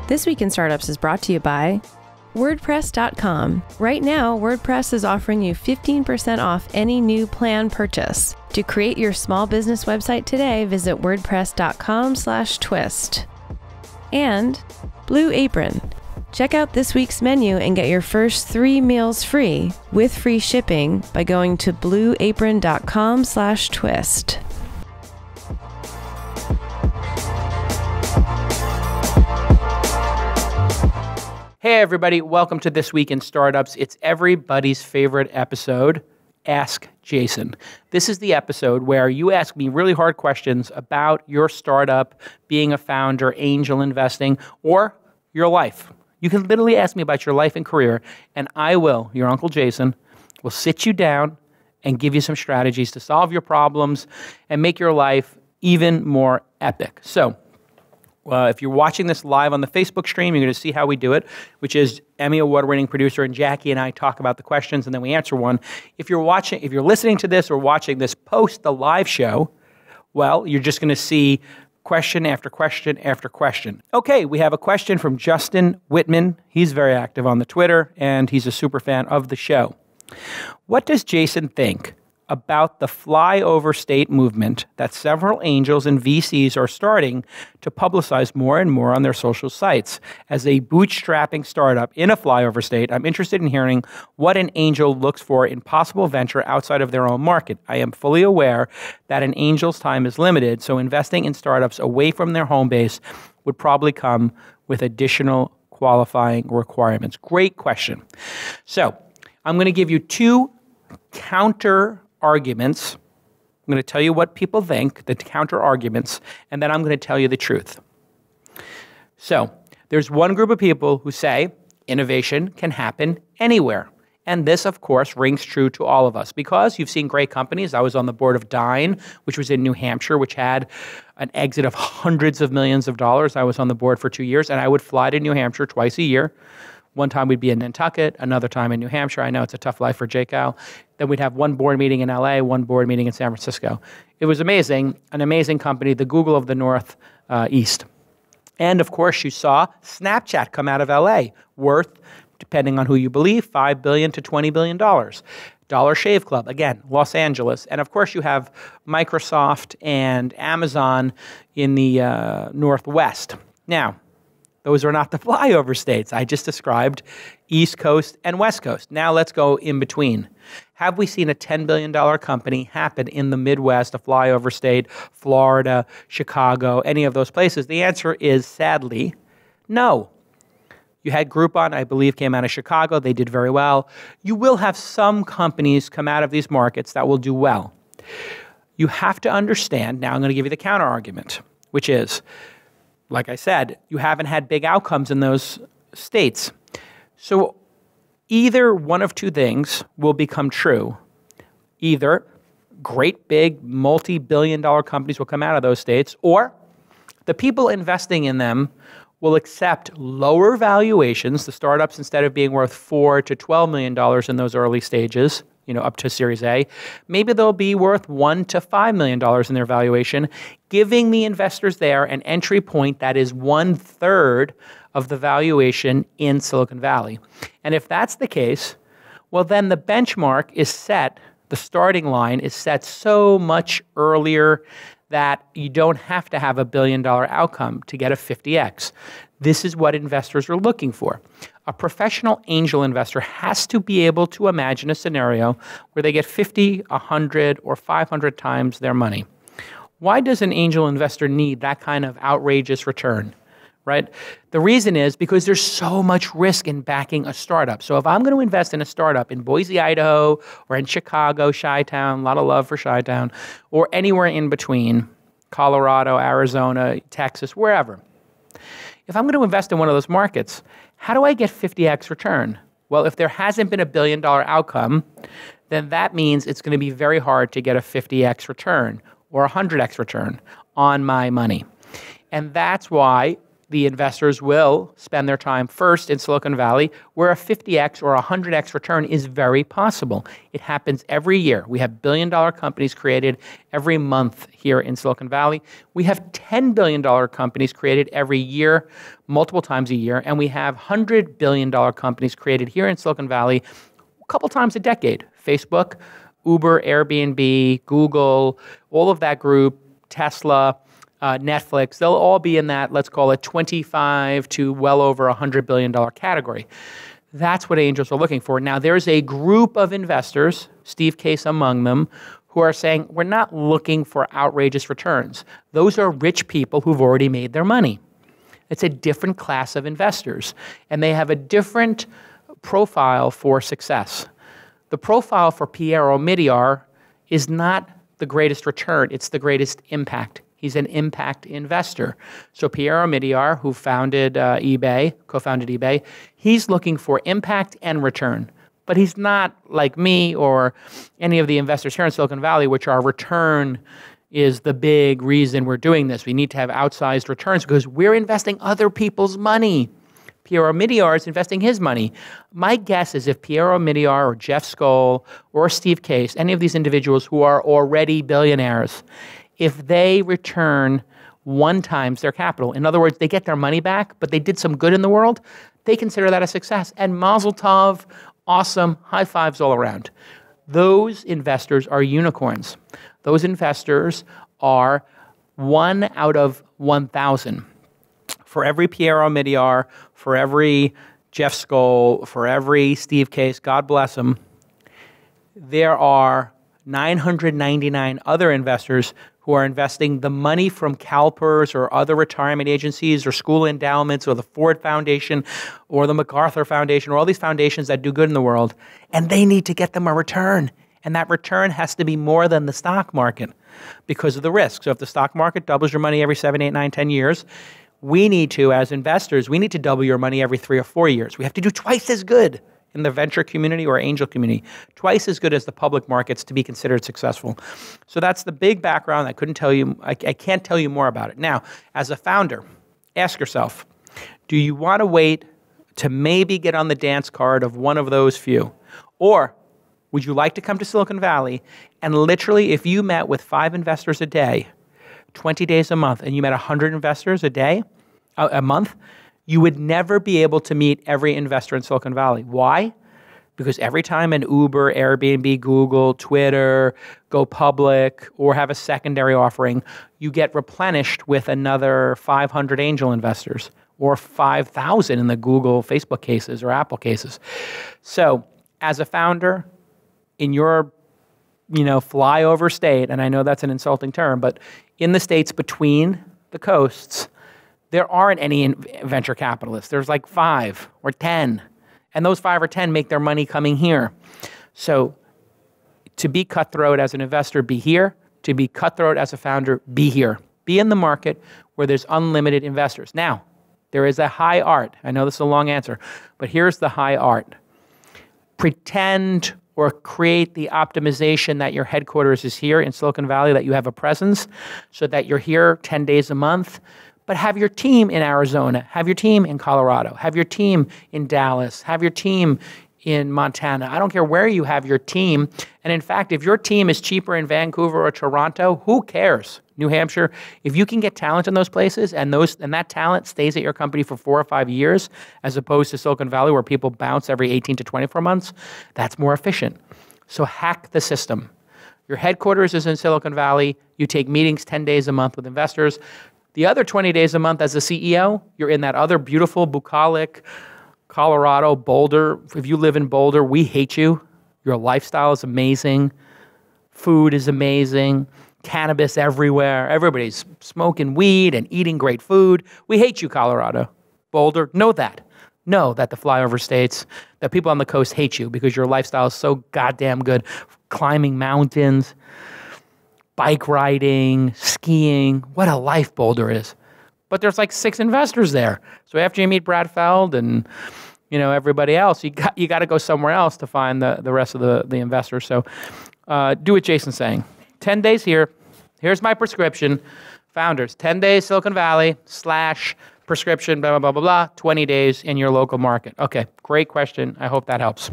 This Week in Startups is brought to you by WordPress.com. Right now, WordPress is offering you 15% off any new plan purchase. To create your small business website today, visit WordPress.com/twist. And Blue Apron. Check out this week's menu and get your first 3 meals free with free shipping by going to blueapron.com/twist. Hey everybody, welcome to This Week in Startups. It's everybody's favorite episode, Ask Jason. This is the episode where you ask me really hard questions about your startup, being a founder, angel investing, or your life. You can literally ask me about your life and career, and I will, your Uncle Jason, will sit you down and give you some strategies to solve your problems and make your life even more epic. So, if you're watching this live on the Facebook stream, you're going to see how we do it, which is Emmy Award-winning producer and Jackie and I talk about the questions and then we answer one. If you're listening to this or watching this post the live show, well, you're just going to see question after question after question. Okay, we have a question from Justin Whitman. He's very active on the Twitter and he's a super fan of the show. What does Jason think about the flyover state movement that several angels and VCs are starting to publicize more and more on their social sites? As a bootstrapping startup in a flyover state, I'm interested in hearing what an angel looks for in possible venture outside of their own market. I am fully aware that an angel's time is limited, so investing in startups away from their home base would probably come with additional qualifying requirements. Great question. So I'm going to give you 2 counter arguments. I'm going to tell you what people think, the counter arguments, and then I'm going to tell you the truth. So there's one group of people who say innovation can happen anywhere. And this, of course, rings true to all of us because you've seen great companies. I was on the board of Dine, which was in New Hampshire, which had an exit of hundreds of millions of dollars. I was on the board for 2 years, and I would fly to New Hampshire twice a year. One time we'd be in Nantucket, another time in New Hampshire. I know it's a tough life for JCal. Then we'd have one board meeting in LA, one board meeting in San Francisco. It was amazing, an amazing company, the Google of the North East. And of course, you saw Snapchat come out of LA, worth, depending on who you believe, $5 billion to $20 billion. Dollar Shave Club, again, Los Angeles. And of course, you have Microsoft and Amazon in the Northwest. Now, those are not the flyover states. I just described East Coast and West Coast. Now let's go in between. Have we seen a $10 billion company happen in the Midwest, a flyover state, Florida, Chicago, any of those places? The answer is, sadly, no. You had Groupon, I believe, came out of Chicago. They did very well. You will have some companies come out of these markets that will do well. You have to understand, now I'm going to give you the counter argument, which is, like I said, you haven't had big outcomes in those states. So either one of 2 things will become true. Either great big multi-billion-dollar companies will come out of those states, or the people investing in them will accept lower valuations. The startups, instead of being worth $4 to $12 million in those early stages, up to Series A, maybe they'll be worth $1 to $5 million in their valuation, giving the investors there an entry point that is 1/3 of the valuation in Silicon Valley. And if that's the case, well, then the benchmark is set, the starting line is set so much earlier that you don't have to have a $1 billion outcome to get a 50x. This is what investors are looking for. A professional angel investor has to be able to imagine a scenario where they get 50, 100, or 500 times their money. Why does an angel investor need that kind of outrageous return? Right? The reason is because there's so much risk in backing a startup. So if I'm going to invest in a startup in Boise, Idaho, or in Chicago, Chi-Town, a lot of love for Chi-Town, or anywhere in between, Colorado, Arizona, Texas, wherever. If I'm going to invest in one of those markets, how do I get 50x return? Well, if there hasn't been a $1 billion outcome, then that means it's going to be very hard to get a 50x return or a 100x return on my money. And that's why the investors will spend their time first in Silicon Valley, where a 50x or 100x return is very possible. It happens every year. We have billion-dollar companies created every month here in Silicon Valley. We have $10 billion companies created every year, multiple times a year, and we have $100 billion companies created here in Silicon Valley a couple times a decade. Facebook, Uber, Airbnb, Google, all of that group, Tesla, Netflix, they'll all be in that, let's call it 25 to well over $100 billion category. That's what angels are looking for. Now, there's a group of investors, Steve Case among them, who are saying, we're not looking for outrageous returns. Those are rich people who've already made their money. It's a different class of investors, and they have a different profile for success. The profile for Pierre Omidyar is not the greatest return, it's the greatest impact. He's an impact investor. So Pierre Omidyar, who founded eBay, co-founded eBay, he's looking for impact and return. But he's not like me or any of the investors here in Silicon Valley, which our return is the big reason we're doing this. We need to have outsized returns because we're investing other people's money. Pierre Omidyar is investing his money. My guess is if Pierre Omidyar or Jeff Skoll or Steve Case, any of these individuals who are already billionaires, if they return 1 times their capital, in other words, they get their money back, but they did some good in the world, they consider that a success. And Mazel Tov, awesome, high fives all around. Those investors are unicorns. Those investors are 1 out of 1,000. For every Pierre Omidyar, for every Jeff Skoll, for every Steve Case, God bless them, there are 999 other investors who are investing the money from CalPERS or other retirement agencies or school endowments or the Ford Foundation or the MacArthur Foundation or all these foundations that do good in the world, and they need to get them a return. And that return has to be more than the stock market because of the risk. So if the stock market doubles your money every 7, 8, 9, 10 years, we need to, as investors, we need to double your money every 3 or 4 years. We have to do twice as good in the venture community or angel community, twice as good as the public markets to be considered successful. So that's the big background. I can't tell you more about it. Now, as a founder, ask yourself, do you want to wait to maybe get on the dance card of one of those few? Or would you like to come to Silicon Valley and literally, if you met with 5 investors a day, 20 days a month, and you met 100 investors a month, you would never be able to meet every investor in Silicon Valley. Why? Because every time an Uber, Airbnb, Google, Twitter go public or have a secondary offering, you get replenished with another 500 angel investors or 5,000 in the Google, Facebook cases or Apple cases. So as a founder in your flyover state, and I know that's an insulting term, but in the states between the coasts, there aren't any venture capitalists. There's like 5 or 10. And those 5 or 10 make their money coming here. So to be cutthroat as an investor, be here. To be cutthroat as a founder, be here. Be in the market where there's unlimited investors. Now, there is a high art. I know this is a long answer, but here's the high art. Pretend or create the optimization that your headquarters is here in Silicon Valley, that you have a presence, so that you're here 10 days a month. But have your team in Arizona, have your team in Colorado, have your team in Dallas, have your team in Montana. I don't care where you have your team. And in fact, if your team is cheaper in Vancouver or Toronto, who cares? New Hampshire, if you can get talent in those places and that talent stays at your company for 4 or 5 years, as opposed to Silicon Valley where people bounce every 18 to 24 months, that's more efficient. So hack the system. Your headquarters is in Silicon Valley. You take meetings 10 days a month with investors. The other 20 days a month as a CEO, you're in that other beautiful bucolic, Colorado, Boulder. If you live in Boulder, we hate you. Your lifestyle is amazing. Food is amazing. Cannabis everywhere. Everybody's smoking weed and eating great food. We hate you, Colorado. Boulder, know that. Know that the flyover states, that people on the coast hate you because your lifestyle is so goddamn good. Climbing mountains, bike riding, skiing. What a life Boulder is. But there's like 6 investors there. So after you meet Brad Feld and everybody else, you got to go somewhere else to find the rest of the investors. So do what Jason's saying. 10 days here. Here's my prescription. Founders, 10 days Silicon Valley / prescription, blah, blah, blah, blah, blah, 20 days in your local market. Okay, great question. I hope that helps.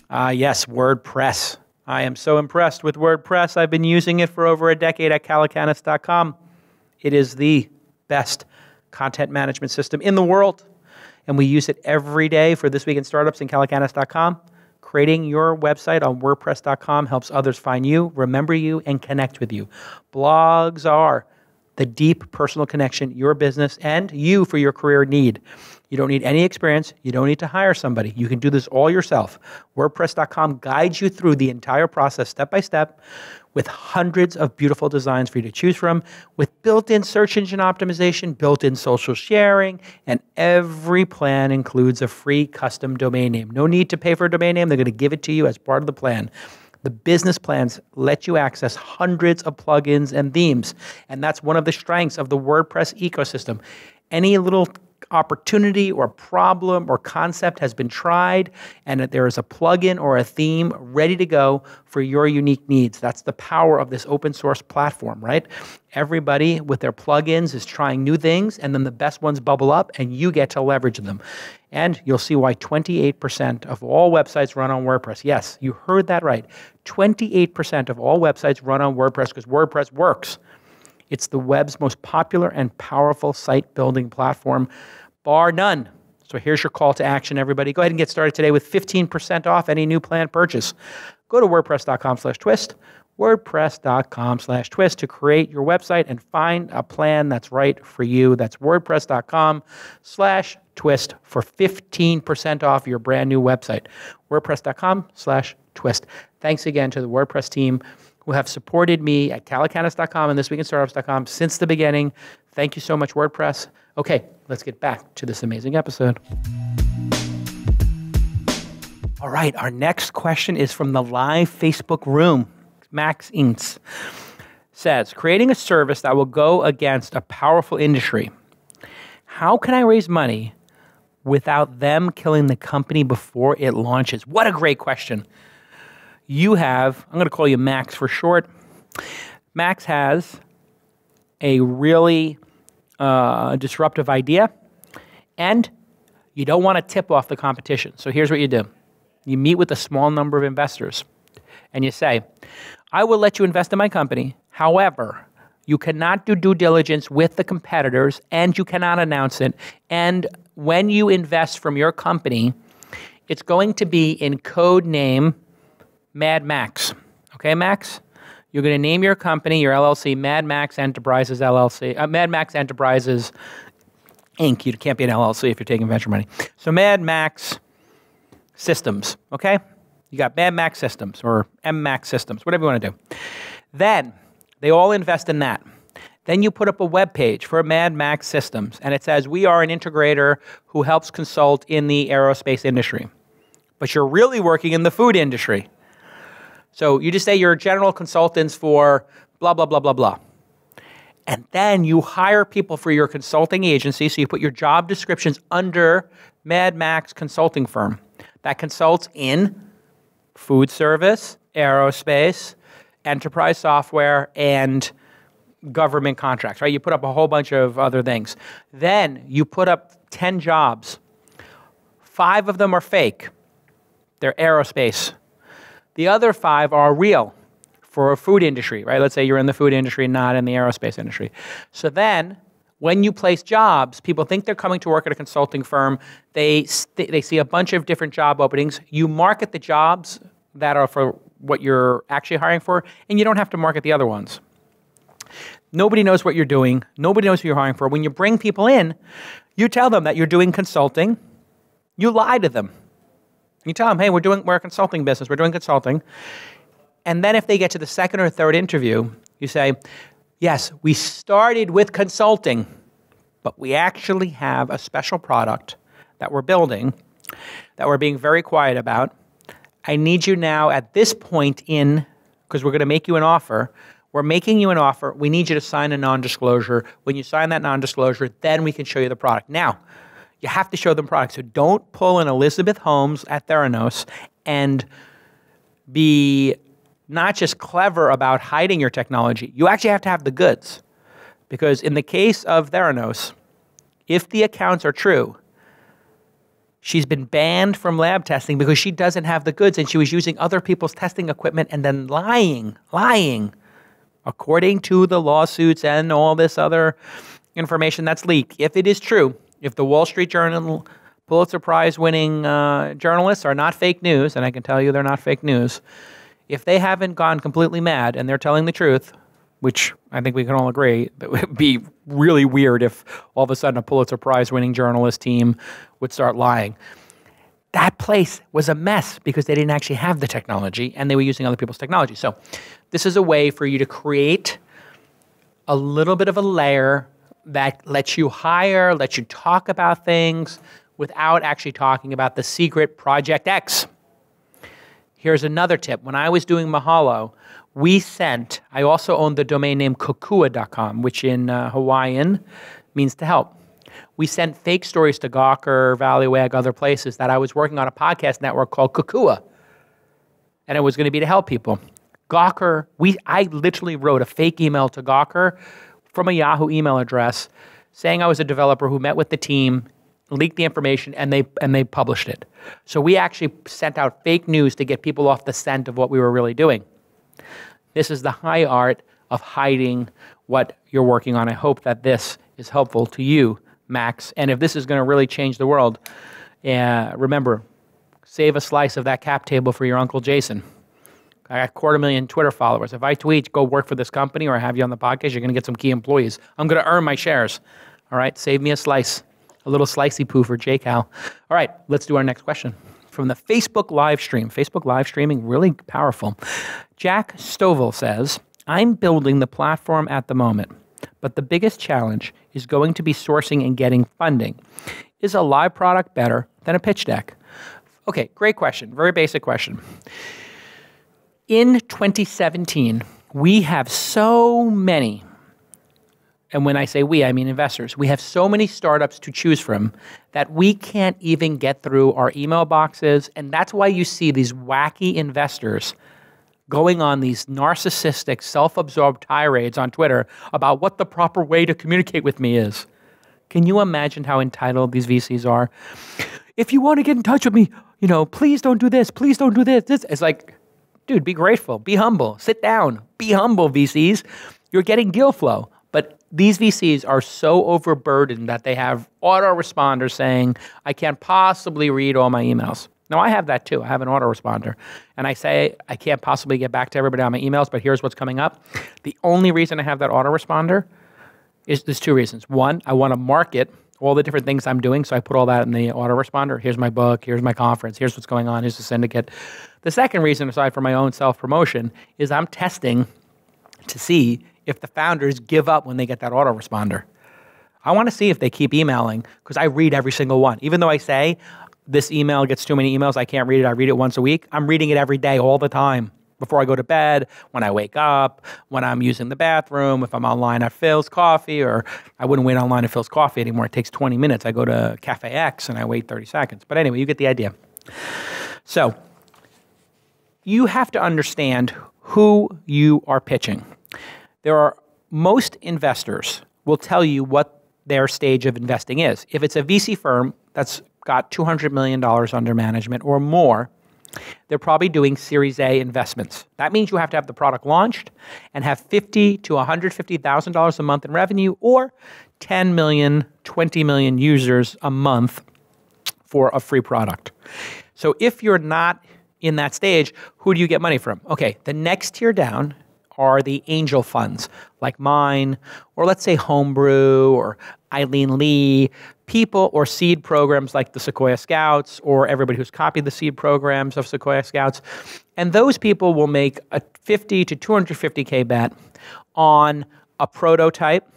Yes, WordPress. I am so impressed with WordPress. I've been using it for over a decade at calacanis.com. It is the best content management system in the world. And we use it every day for This Week in Startups in calacanis.com. Creating your website on WordPress.com helps others find you, remember you, and connect with you. Blogs are the deep personal connection your business and you for your career need. You don't need any experience. You don't need to hire somebody. You can do this all yourself. WordPress.com guides you through the entire process step by step with hundreds of beautiful designs for you to choose from, with built-in search engine optimization, built-in social sharing, and every plan includes a free custom domain name. No need to pay for a domain name. They're going to give it to you as part of the plan. The business plans let you access hundreds of plugins and themes, and that's one of the strengths of the WordPress ecosystem. Any little opportunity or problem or concept has been tried, and that there is a plugin or a theme ready to go for your unique needs. That's the power of this open source platform, right? Everybody with their plugins is trying new things, and then the best ones bubble up, and you get to leverage them. And you'll see why 28% of all websites run on WordPress. Yes, you heard that right. 28% of all websites run on WordPress because WordPress works. It's the web's most popular and powerful site building platform, bar none. So here's your call to action, everybody. Go ahead and get started today with 15% off any new plan purchase. Go to WordPress.com/twist, WordPress.com/twist to create your website and find a plan that's right for you. That's WordPress.com/twist for 15% off your brand new website. WordPress.com/twist. Thanks again to the WordPress team who have supported me at calacanis.com and thisweekinstartups.com since the beginning. Thank you so much, WordPress. Okay, let's get back to this amazing episode. All right, our next question is from the live Facebook room. Max Ince says, creating a service that will go against a powerful industry. How can I raise money without them killing the company before it launches? What a great question. You have, I'm going to call you Max for short. Max has a really disruptive idea, and you don't want to tip off the competition. So here's what you do. You meet with a small number of investors, and you say, I will let you invest in my company. However, you cannot do due diligence with the competitors, and you cannot announce it. And when you invest from your company, it's going to be in code name Mad Max. Okay, Max? You're going to name your company, your LLC, Mad Max Enterprises LLC, Mad Max Enterprises Inc. You can't be an LLC if you're taking venture money. So Mad Max Systems, okay? You got Mad Max Systems or MMax Systems, whatever you want to do. Then they all invest in that. Then you put up a web page for Mad Max Systems, and it says, we are an integrator who helps consult in the aerospace industry. But you're really working in the food industry. So you just say you're general consultants for blah, blah, blah, blah, blah. And then you hire people for your consulting agency. So you put your job descriptions under Mad Max Consulting Firm that consults in food service, aerospace, enterprise software, and government contracts, right? You put up a whole bunch of other things. Then you put up 10 jobs. 5 of them are fake. They're aerospace. The other 5 are real for a food industry, right? Let's say you're in the food industry, not in the aerospace industry. So then, when you place jobs, people think they're coming to work at a consulting firm. They see a bunch of different job openings. You market the jobs that are for what you're actually hiring for, and you don't have to market the other ones. Nobody knows what you're doing. Nobody knows who you're hiring for. When you bring people in, you tell them that you're doing consulting. You lie to them. You tell them, hey, we're a consulting business. We're doing consulting. And then if they get to the second or third interview, you say, yes, we started with consulting, but we actually have a special product that we're building that we're being very quiet about. I need you now at this point because we're going to make you an offer. We're making you an offer. We need you to sign a non-disclosure. When you sign that non-disclosure, then we can show you the product. Now, you have to show them products. So don't pull an Elizabeth Holmes at Theranos and be not just clever about hiding your technology. You actually have to have the goods. Because in the case of Theranos, if the accounts are true, she's been banned from lab testing because she doesn't have the goods and she was using other people's testing equipment and then lying, according to the lawsuits and all this other information that's leaked. If it is true, if the Wall Street Journal Pulitzer Prize winning journalists are not fake news, and I can tell you they're not fake news, if they haven't gone completely mad and they're telling the truth, which I think we can all agree, it would be really weird if all of a sudden a Pulitzer Prize winning journalist team would start lying. That place was a mess because they didn't actually have the technology and they were using other people's technology. So this is a way for you to create a little bit of a layer that lets you hire, lets you talk about things without actually talking about the secret Project X. Here's another tip. When I was doing Mahalo, I also owned the domain name kokua.com, which in Hawaiian means to help. We sent fake stories to Gawker, Valleywag, other places that I was working on a podcast network called Kokua. And it was going to be to help people. Gawker, I literally wrote a fake email to Gawker from a Yahoo email address saying I was a developer who met with the team, leaked the information, and they published it. So we actually sent out fake news to get people off the scent of what we were really doing. This is the high art of hiding what you're working on. I hope that this is helpful to you, Max. And if this is going to really change the world, remember, save a slice of that cap table for your Uncle Jason. I got 250,000 Twitter followers. If I tweet, go work for this company or I have you on the podcast, you're going to get some key employees. I'm going to earn my shares. All right, save me a slice. A little slicey poo for JCal. All right, let's do our next question. From the Facebook live stream. Facebook live streaming, really powerful. Jack Stovall says, I'm building the platform at the moment, but the biggest challenge is going to be sourcing and getting funding. Is a live product better than a pitch deck? Okay, great question. Very basic question. In 2017, we have so many, and when I say we, I mean investors, we have so many startups to choose from that we can't even get through our email boxes, and that's why you see these wacky investors going on these narcissistic, self-absorbed tirades on Twitter about what the proper way to communicate with me is. Can you imagine how entitled these VCs are? If you want to get in touch with me, please don't do this, please don't do this. It's like, dude, be grateful, be humble, sit down, be humble, VCs. You're getting deal flow. But these VCs are so overburdened that they have autoresponders saying, I can't possibly read all my emails. Now, I have that too. I have an autoresponder. And I say, I can't possibly get back to everybody on my emails, but here's what's coming up. The only reason I have that autoresponder is there's two reasons. One, I want to market all the different things I'm doing, so I put all that in the autoresponder. Here's my book, here's my conference, here's what's going on, here's the syndicate. The second reason, aside from my own self-promotion, is I'm testing to see if the founders give up when they get that autoresponder. I want to see if they keep emailing, because I read every single one. Even though I say, this email gets too many emails, I can't read it, I read it once a week, I'm reading it every day, all the time. Before I go to bed, when I wake up, when I'm using the bathroom, if I'm online at Phil's Coffee, or I wouldn't wait online at Phil's Coffee anymore. It takes 20 minutes. I go to Cafe X and I wait 30 seconds. But anyway, you get the idea. So you have to understand who you are pitching. Most investors will tell you what their stage of investing is. If it's a VC firm that's got $200 million under management or more, they're probably doing Series A investments. That means you have to have the product launched and have $50,000 to $150,000 a month in revenue, or 10 million, 20 million users a month for a free product. So if you're not in that stage, who do you get money from? Okay, the next tier down are the angel funds like mine, or let's say Homebrew or Eileen Lee, people or seed programs like the Sequoia Scouts, or everybody who's copied the seed programs of Sequoia Scouts. And those people will make a 50 to 250K bet on a prototype,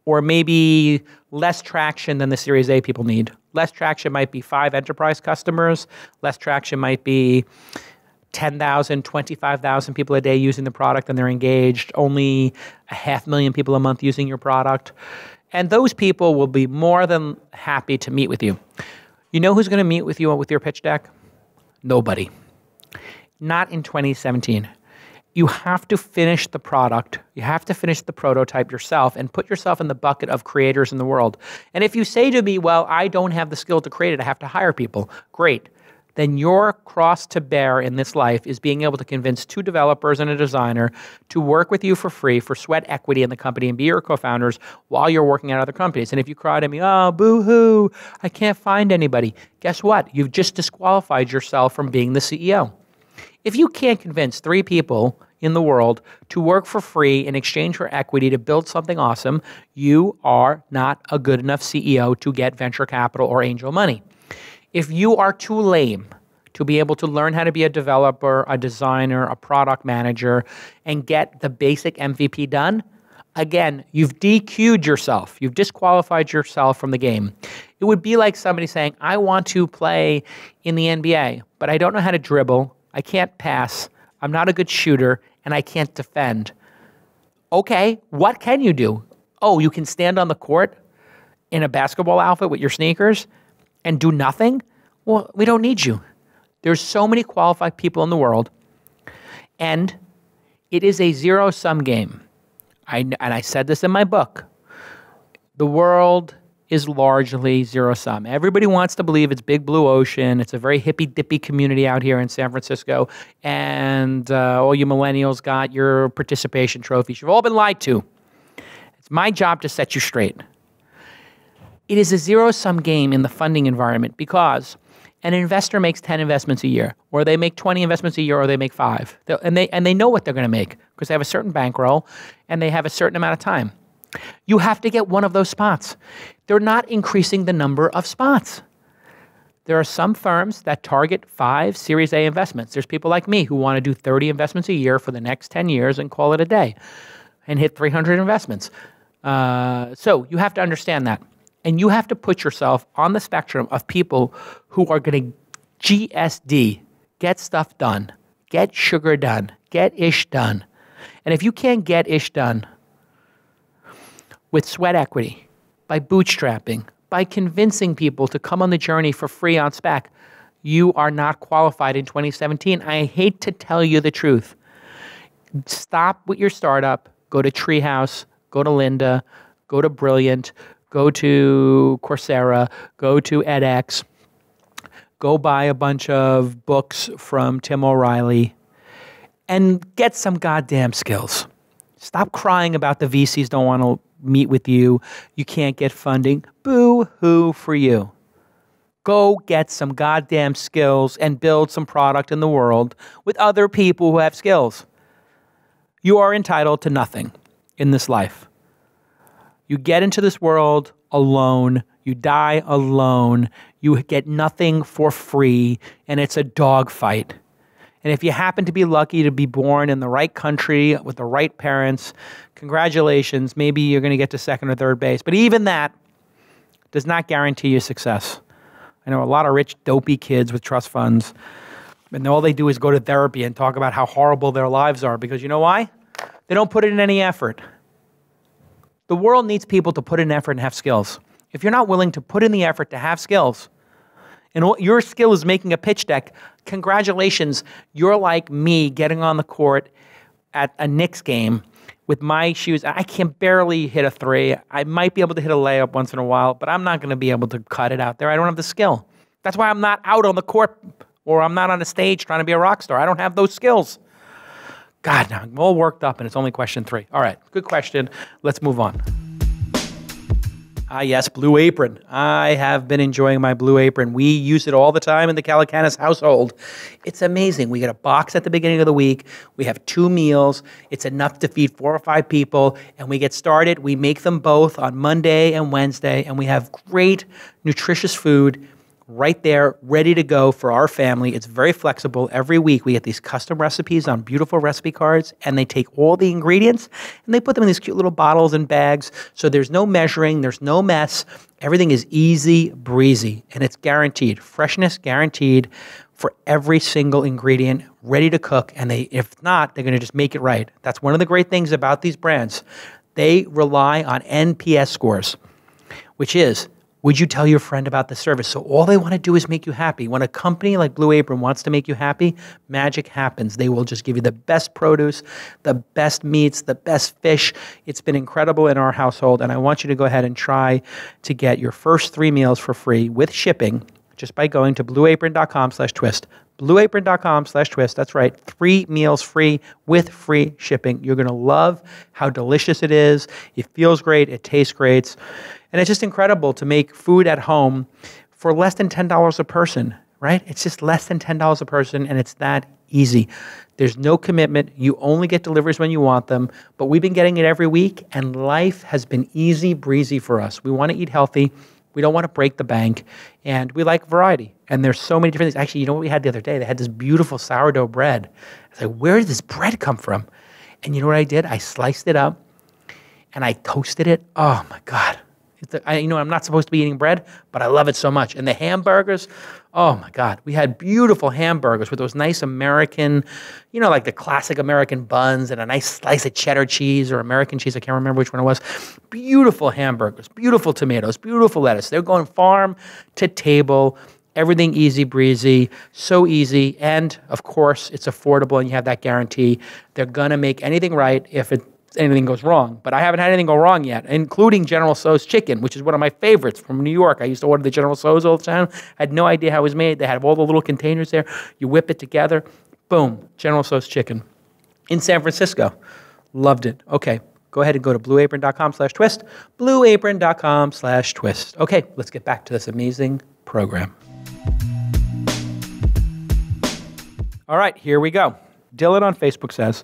or maybe less traction than the Series A people need. Less traction might be 5 enterprise customers. Less traction might be 10,000, 25,000 people a day using the product and they're engaged. Only 500,000 people a month using your product. And those people will be more than happy to meet with you. You know who's going to meet with you with your pitch deck? Nobody. Not in 2017. you have to finish the product. You have to finish the prototype yourself and put yourself in the bucket of creators in the world. And if you say to me, well, I don't have the skill to create it, I have to hire people, great. Then your cross to bear in this life is being able to convince 2 developers and a designer to work with you for free for sweat equity in the company and be your co-founders while you're working at other companies. And if you cry to me, oh, boo-hoo, I can't find anybody, guess what? You've just disqualified yourself from being the CEO. If you can't convince 3 people in the world to work for free in exchange for equity to build something awesome, you are not a good enough CEO to get venture capital or angel money. If you are too lame to be able to learn how to be a developer, a designer, a product manager, and get the basic MVP done, again, you've DQ'd yourself. You've disqualified yourself from the game. It would be like somebody saying, I want to play in the NBA, but I don't know how to dribble, I can't pass, I'm not a good shooter, and I can't defend. Okay, what can you do? Oh, you can stand on the court in a basketball outfit with your sneakers and do nothing? Well, we don't need you. There's so many qualified people in the world, and it is a zero-sum game. And I said this in my book. The world is largely zero-sum. Everybody wants to believe it's big blue ocean. It's a very hippy-dippy community out here in San Francisco, and all you millennials got your participation trophies. You've all been lied to. It's my job to set you straight. It is a zero-sum game in the funding environment because an investor makes 10 investments a year, or they make 20 investments a year, or they make 5. And they know what they're going to make because they have a certain bankroll and they have a certain amount of time. You have to get one of those spots. They're not increasing the number of spots. There are some firms that target 5 Series A investments. There's people like me who want to do 30 investments a year for the next 10 years and call it a day and hit 300 investments. So you have to understand that. And you have to put yourself on the spectrum of people who are going to GSD, get stuff done, get sugar done, get ish done. And if you can't get ish done with sweat equity, by bootstrapping, by convincing people to come on the journey for free on spec, you are not qualified in 2017. I hate to tell you the truth. Stop with your startup, go to Treehouse, go to Lynda, go to Brilliant, go to Coursera, go to edX, go buy a bunch of books from Tim O'Reilly, and get some goddamn skills. Stop crying about the VCs don't want to meet with you. You can't get funding. Boo-hoo for you. Go get some goddamn skills and build some product in the world with other people who have skills. You are entitled to nothing in this life. You get into this world alone, you die alone, you get nothing for free, and it's a dogfight. And if you happen to be lucky to be born in the right country with the right parents, congratulations, maybe you're going to get to second or third base. But even that does not guarantee you success. I know a lot of rich, dopey kids with trust funds, and all they do is go to therapy and talk about how horrible their lives are because you know why? They don't put in any effort. The world needs people to put in effort and have skills. If you're not willing to put in the effort to have skills, and your skill is making a pitch deck, congratulations, you're like me getting on the court at a Knicks game with my shoes. I can barely hit a 3. I might be able to hit a layup once in a while, but I'm not going to be able to cut it out there. I don't have the skill. That's why I'm not out on the court or I'm not on a stage trying to be a rock star. I don't have those skills. God, now I'm all worked up and it's only question 3. All right, good question. Let's move on. Yes, Blue Apron. I have been enjoying my Blue Apron. We use it all the time in the Calacanis household. It's amazing. We get a box at the beginning of the week. We have 2 meals. It's enough to feed 4 or 5 people. And we get started. We make them both on Monday and Wednesday. And we have great, nutritious food right there, ready to go for our family. It's very flexible. Every week we get these custom recipes on beautiful recipe cards, and they take all the ingredients and they put them in these cute little bottles and bags. So there's no measuring, there's no mess. Everything is easy breezy, and it's guaranteed. Freshness guaranteed for every single ingredient, ready to cook. And if not, they're going to just make it right. That's one of the great things about these brands. They rely on NPS scores, which is Would you tell your friend about the service? So all they want to do is make you happy. When a company like Blue Apron wants to make you happy, magic happens. They will just give you the best produce, the best meats, the best fish. It's been incredible in our household, and I want you to go ahead and try to get your first 3 meals for free with shipping just by going to blueapron.com/twist. blueapron.com/twist. That's right. 3 meals free with free shipping. You're going to love how delicious it is. It feels great. It tastes great. And it's just incredible to make food at home for less than $10 a person, right? It's just less than $10 a person, and it's that easy. There's no commitment. You only get deliveries when you want them, but we've been getting it every week, and life has been easy breezy for us. We want to eat healthy. We don't want to break the bank, and we like variety. And there's so many different things. Actually, you know what we had the other day? They had this beautiful sourdough bread. I was like, where did this bread come from? And you know what I did? I sliced it up, and I toasted it. Oh, my God. I'm not supposed to be eating bread, but I love it so much. And the hamburgers, oh my God. We had beautiful hamburgers with those nice American, like the classic American buns and a nice slice of cheddar cheese or American cheese. I can't remember which one it was. Beautiful hamburgers, beautiful tomatoes, beautiful lettuce. They're going farm to table. Everything easy breezy, so easy. And of course, it's affordable and you have that guarantee. They're going to make anything right if anything goes wrong. But I haven't had anything go wrong yet, including General Tso's chicken, which is one of my favorites from New York. I used to order the General Tso's all the time. I had no idea how it was made. They had all the little containers there. You whip it together. Boom, General Tso's chicken. In San Francisco. Loved it. Okay, go ahead and go to blueapron.com/twist. blueapron.com/twist. Okay, let's get back to this amazing program. All right, here we go. Dylan on Facebook says,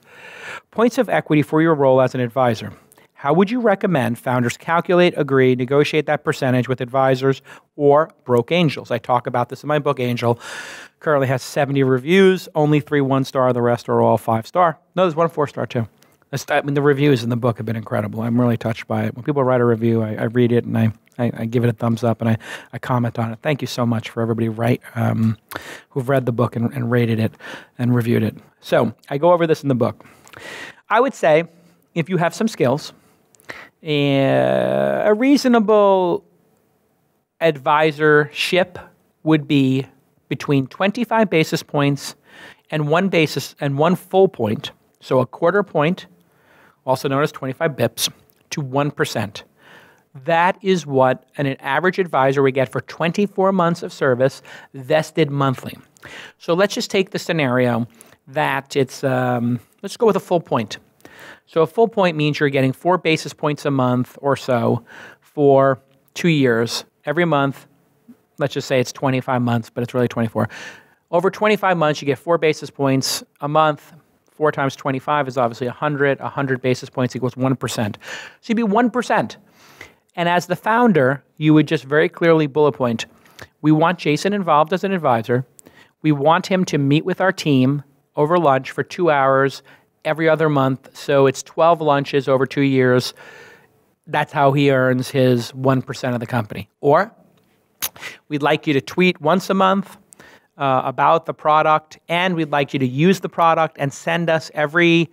points of equity for your role as an advisor. How would you recommend founders calculate, agree, negotiate that percentage with advisors or broke angels? I talk about this in my book, Angel. Currently has 70 reviews, only 3 1-star, the rest are all 5-star. No, there's 1 4-star too. The reviews in the book have been incredible. I'm really touched by it. When people write a review, I read it and I give it a thumbs up and I comment on it. Thank you so much for everybody who've read the book and rated it and reviewed it. So I go over this in the book. I would say if you have some skills, a reasonable advisorship would be between 25 basis points and 1 full point. So a quarter point, also known as 25 bips, to 1%. That is what an average advisor would get for 24 months of service vested monthly. So let's just take the scenario that it's, let's go with a full point. So a full point means you're getting 4 basis points a month or so for 2 years. Every month, let's just say it's 25 months, but it's really 24. Over 25 months, you get 4 basis points a month. 4 times 25 is obviously 100. 100 basis points equals 1%. So you'd be 1%. And as the founder, you would just very clearly bullet point, we want Jason involved as an advisor. We want him to meet with our team over lunch for 2 hours every other month. So it's 12 lunches over 2 years. That's how he earns his 1% of the company. Or we'd like you to tweet once a month about the product, and we'd like you to use the product and send us every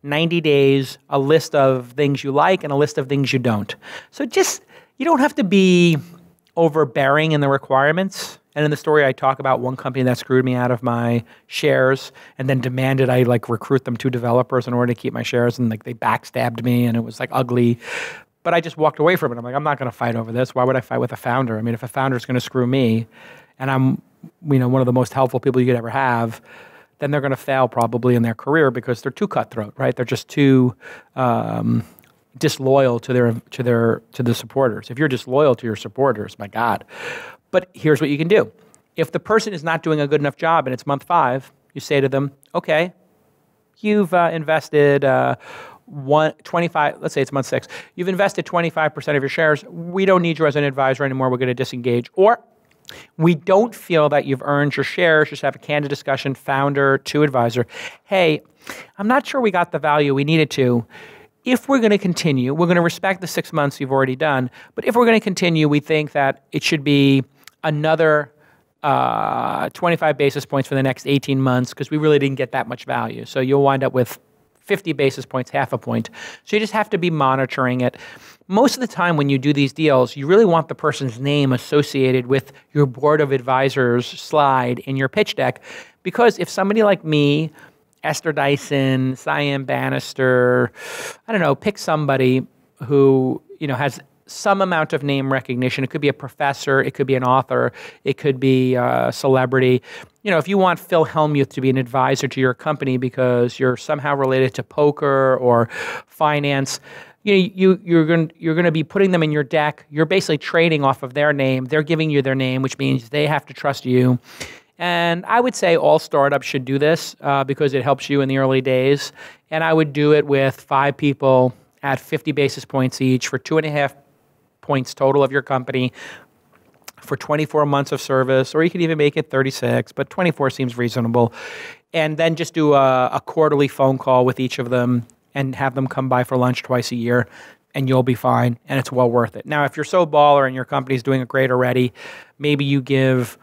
90 days a list of things you like and a list of things you don't. So you don't have to be overbearing in the requirements. And in the story, I talk about one company that screwed me out of my shares and then demanded I recruit them 2 developers in order to keep my shares, and they backstabbed me, and it was ugly. But I just walked away from it. I'm I'm not going to fight over this. Why would I fight with a founder? I mean, if a founder is going to screw me, and I'm one of the most helpful people you could ever have, then they're going to fail probably in their career because they're too cutthroat, right? They're just too disloyal to the supporters. If you're disloyal to your supporters, my God. But here's what you can do. If the person is not doing a good enough job and it's month 5, you say to them, okay, you've invested 25, let's say it's month 6, you've invested 25% of your shares. We don't need you as an advisor anymore. We're going to disengage. Or we don't feel that you've earned your shares. Just have a candid discussion, founder to advisor. Hey, I'm not sure we got the value we needed to. If we're going to continue, we're going to respect the 6 months you've already done. But if we're going to continue, we think that it should be another 25 basis points for the next 18 months because we really didn't get that much value. So you'll wind up with 50 basis points, half a point. So you just have to be monitoring it. Most of the time when you do these deals, you really want the person's name associated with your board of advisors slide in your pitch deck, because if somebody like me, Esther Dyson, Cyan Bannister, I don't know, pick somebody who, has some amount of name recognition. It could be a professor, it could be an author, it could be a celebrity. If you want Phil Hellmuth to be an advisor to your company because you're somehow related to poker or finance, you're going to be putting them in your deck. You're basically trading off of their name. They're giving you their name, which means they have to trust you. And I would say all startups should do this because it helps you in the early days. And I would do it with 5 people at 50 basis points each for 2.5 points total of your company for 24 months of service, or you could even make it 36, but 24 seems reasonable. And then just do a quarterly phone call with each of them and have them come by for lunch twice a year, and you'll be fine, and it's well worth it. Now, if you're so baller and your company's doing it great already, maybe you give,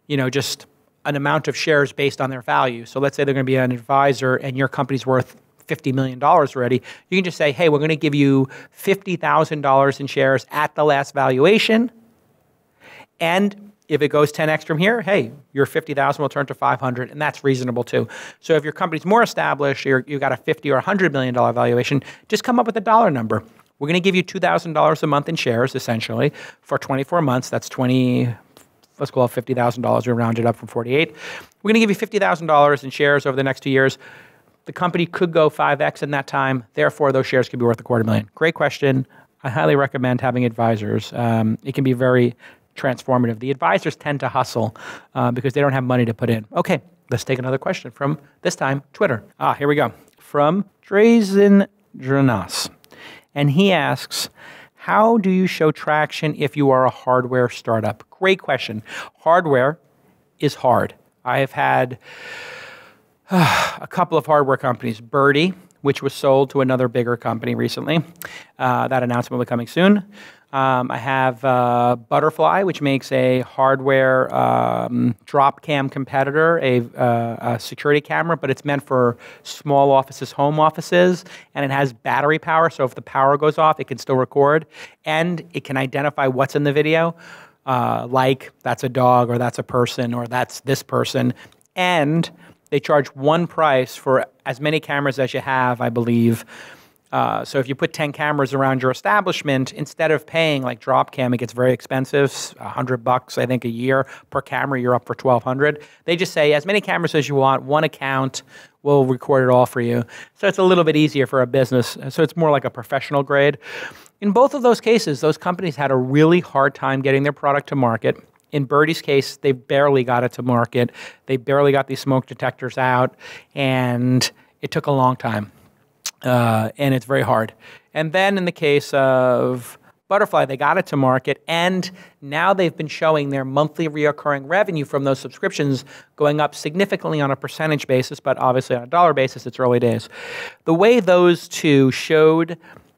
just an amount of shares based on their value. So let's say they're going to be an advisor and your company's worth $50 million already. You can just say, hey, we're going to give you $50,000 in shares at the last valuation. And if it goes 10x from here, hey, your $50,000 will turn to $500, and that's reasonable too. So if your company's more established, you've got a $50 or $100 million valuation, just come up with a dollar number. We're going to give you $2,000 a month in shares, essentially, for 24 months. That's let's call it $50,000. We round it up from 48. We're going to give you $50,000 in shares over the next 2 years. The company could go 5x in that time. Therefore, those shares could be worth $250,000. Great question. I highly recommend having advisors. It can be very transformative. The advisors tend to hustle because they don't have money to put in. Okay, let's take another question from, this time, Twitter. Here we go. From Drazen Dranas. And he asks, how do you show traction if you are a hardware startup? Great question. Hardware is hard. I have had a couple of hardware companies. Birdie, which was sold to another bigger company recently. That announcement will be coming soon. I have Butterfly, which makes a hardware drop cam competitor, a security camera, but it's meant for small offices, home offices, and it has battery power, so if the power goes off, it can still record, and it can identify what's in the video, like that's a dog, or that's a person, or that's this person, and they charge one price for as many cameras as you have, I believe. So if you put 10 cameras around your establishment, instead of paying like drop cam, it gets very expensive, $100 I think a year per camera, you're up for $1,200. They just say as many cameras as you want, one account will record it all for you. So it's a little bit easier for a business. So it's more like a professional grade. In both of those cases, those companies had a really hard time getting their product to market. In Birdie's case, they barely got it to market. They barely got these smoke detectors out, and it took a long time. And it's very hard. And then in the case of Butterfly, they got it to market, and now they've been showing their monthly reoccurring revenue from those subscriptions going up significantly on a percentage basis, but obviously on a dollar basis, it's early days. The way those two showed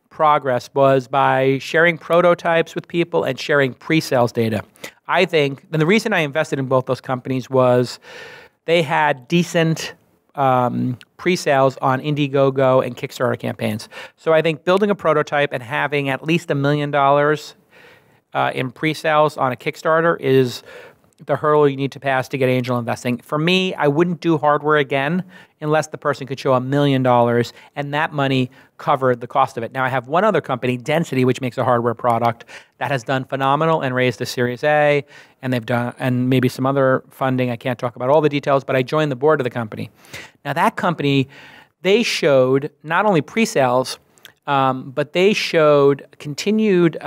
progress was by sharing prototypes with people and sharing pre-sales data. I think, and the reason I invested in both those companies was they had decent pre-sales on Indiegogo and Kickstarter campaigns. So I think building a prototype and having at least $1 million in pre-sales on a Kickstarter is the hurdle you need to pass to get angel investing. For me, I wouldn't do hardware again unless the person could show $1 million and that money covered the cost of it. Now I have one other company, Density, which makes a hardware product that has done phenomenal and raised a Series A, and they've done, and maybe some other funding. I can't talk about all the details, but I joined the board of the company. Now that company, they showed not only pre-sales, but they showed continued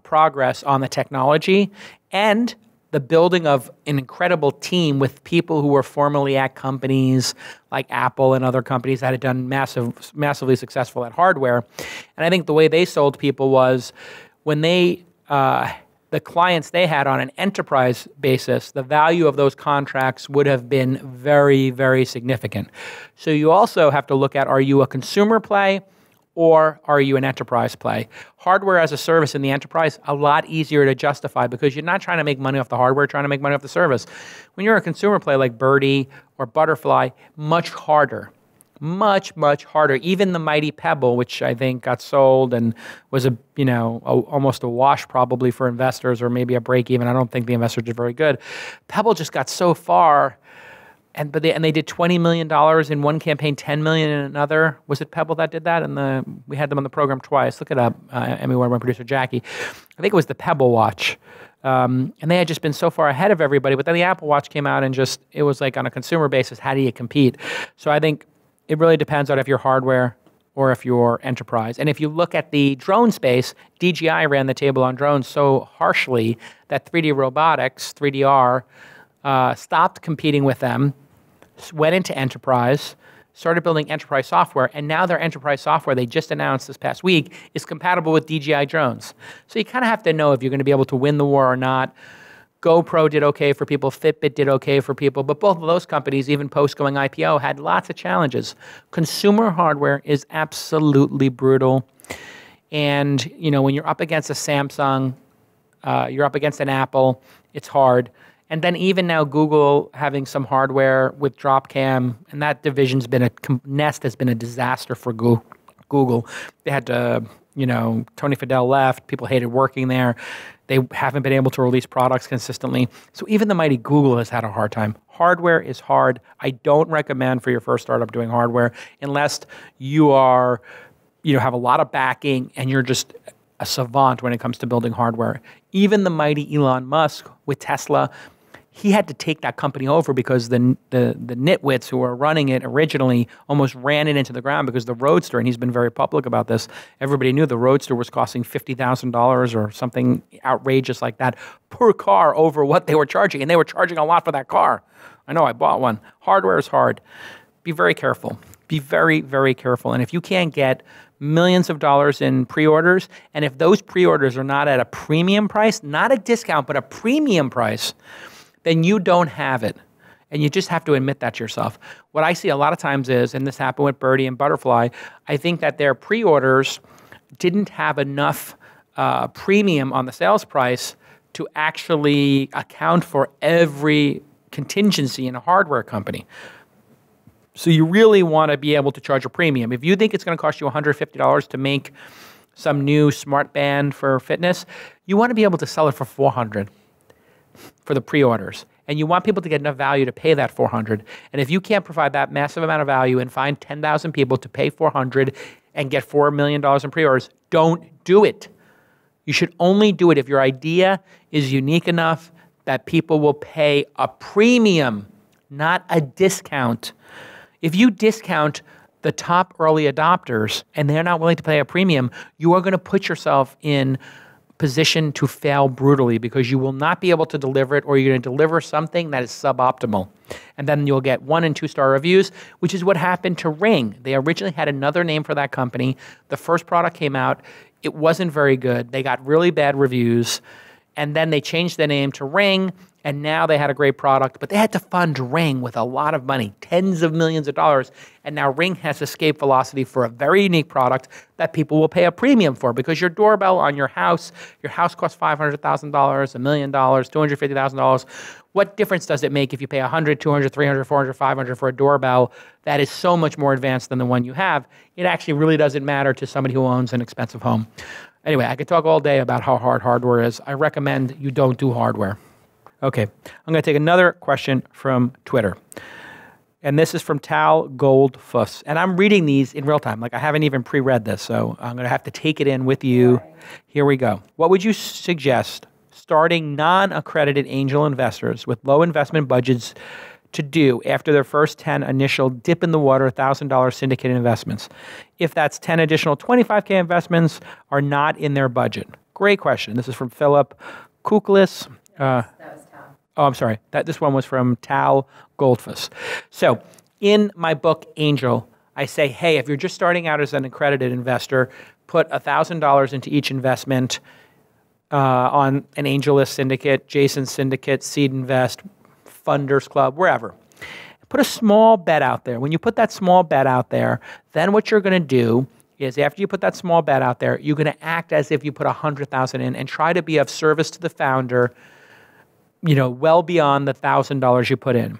progress on the technology and the building of an incredible team with people who were formerly at companies like Apple and other companies that had done massively successful at hardware. And I think the way they sold people was when they, the clients they had on an enterprise basis, the value of those contracts would have been very, very significant. So you also have to look at, are you a consumer play or are you an enterprise play? Hardware as a service in the enterprise, a lot easier to justify because you're not trying to make money off the hardware, you're trying to make money off the service. When you're a consumer play like Birdie or Butterfly, much harder. much, much harder. Even the mighty Pebble, which I think got sold and was almost a wash probably for investors, or maybe a break even. I don't think the investors did very good. Pebble just got so far, and they did $20 million in one campaign, $10 million in another. Was it Pebble that did that? And we had them on the program twice. Look it up. Emmy Award-winning producer Jackie. I think it was the Pebble Watch. And they had just been so far ahead of everybody. But then the Apple Watch came out and it was like on a consumer basis, how do you compete? So I think it really depends on if you're hardware or if you're enterprise. And if you look at the drone space, DJI ran the table on drones so harshly that 3D Robotics, 3DR, stopped competing with them, went into enterprise, started building enterprise software, and now their enterprise software they just announced this past week is compatible with DJI drones. So you kind of have to know if you're going to be able to win the war or not. GoPro did okay for people, Fitbit did okay for people, but both of those companies, even post-going IPO, had lots of challenges. Consumer hardware is absolutely brutal. And, when you're up against a Samsung, you're up against an Apple, it's hard. And then even now Google having some hardware with Dropcam, and that division's been Nest has been a disaster for Google. They had to, Tony Fadell left, people hated working there. They haven't been able to release products consistently. So even the mighty Google has had a hard time. Hardware is hard. I don't recommend for your first startup doing hardware unless you are, have a lot of backing and you're just a savant when it comes to building hardware. Even the mighty Elon Musk with Tesla, he had to take that company over because the nitwits who were running it originally almost ran it into the ground because the Roadster, and he's been very public about this, everybody knew the Roadster was costing $50,000 or something outrageous like that per car over what they were charging, and they were charging a lot for that car. I know, I bought one. Hardware is hard. Be very careful. Be very, very careful. And if you can't get millions of dollars in pre-orders, and if those pre-orders are not at a premium price, not a discount, but a premium price, then you don't have it. And you just have to admit that to yourself. What I see a lot of times is, and this happened with Birdie and Butterfly, I think that their pre-orders didn't have enough premium on the sales price to actually account for every contingency in a hardware company. So you really want to be able to charge a premium. If you think it's going to cost you $150 to make some new smart band for fitness, you want to be able to sell it for $400 for the pre-orders. And you want people to get enough value to pay that $400. And if you can't provide that massive amount of value and find 10,000 people to pay $400 and get $4 million in pre-orders, don't do it. You should only do it if your idea is unique enough that people will pay a premium, not a discount. If you discount the top early adopters and they're not willing to pay a premium, you are going to put yourself in position to fail brutally because you will not be able to deliver it, or you're going to deliver something that is suboptimal. And then you'll get 1- and 2-star reviews, which is what happened to Ring. They originally had another name for that company. The first product came out. It wasn't very good. They got really bad reviews. And then they changed the name to Ring, and now they had a great product, but they had to fund Ring with a lot of money, tens of millions of dollars. And now Ring has escape velocity for a very unique product that people will pay a premium for, because your doorbell on your house costs $500,000, $1 million, $250,000. What difference does it make if you pay $100, $200, $300, $400, $500 for a doorbell that is so much more advanced than the one you have? It actually really doesn't matter to somebody who owns an expensive home. Anyway, I could talk all day about how hard hardware is. I recommend you don't do hardware. Okay, I'm going to take another question from Twitter. And this is from Tal Goldfuss. And I'm reading these in real time. Like, I haven't even pre-read this, so I'm going to have to take it in with you. Here we go. What would you suggest starting non-accredited angel investors with low investment budgets to do after their first 10 initial dip-in-the-water $1,000 syndicated investments, if that's 10 additional $25K investments are not in their budget? Great question. This is from Philip Kuklis. That was Tal. Oh, I'm sorry. This one was from Tal Goldfuss. So in my book, Angel, I say, hey, if you're just starting out as an accredited investor, put $1,000 into each investment on an AngelList syndicate, Jason Syndicate, Seed Invest, Funders Club, wherever. Put a small bet out there. When you put that small bet out there, then what you're going to do is, after you put that small bet out there, you're going to act as if you put $100,000 in and try to be of service to the founder, well beyond the $1,000 you put in.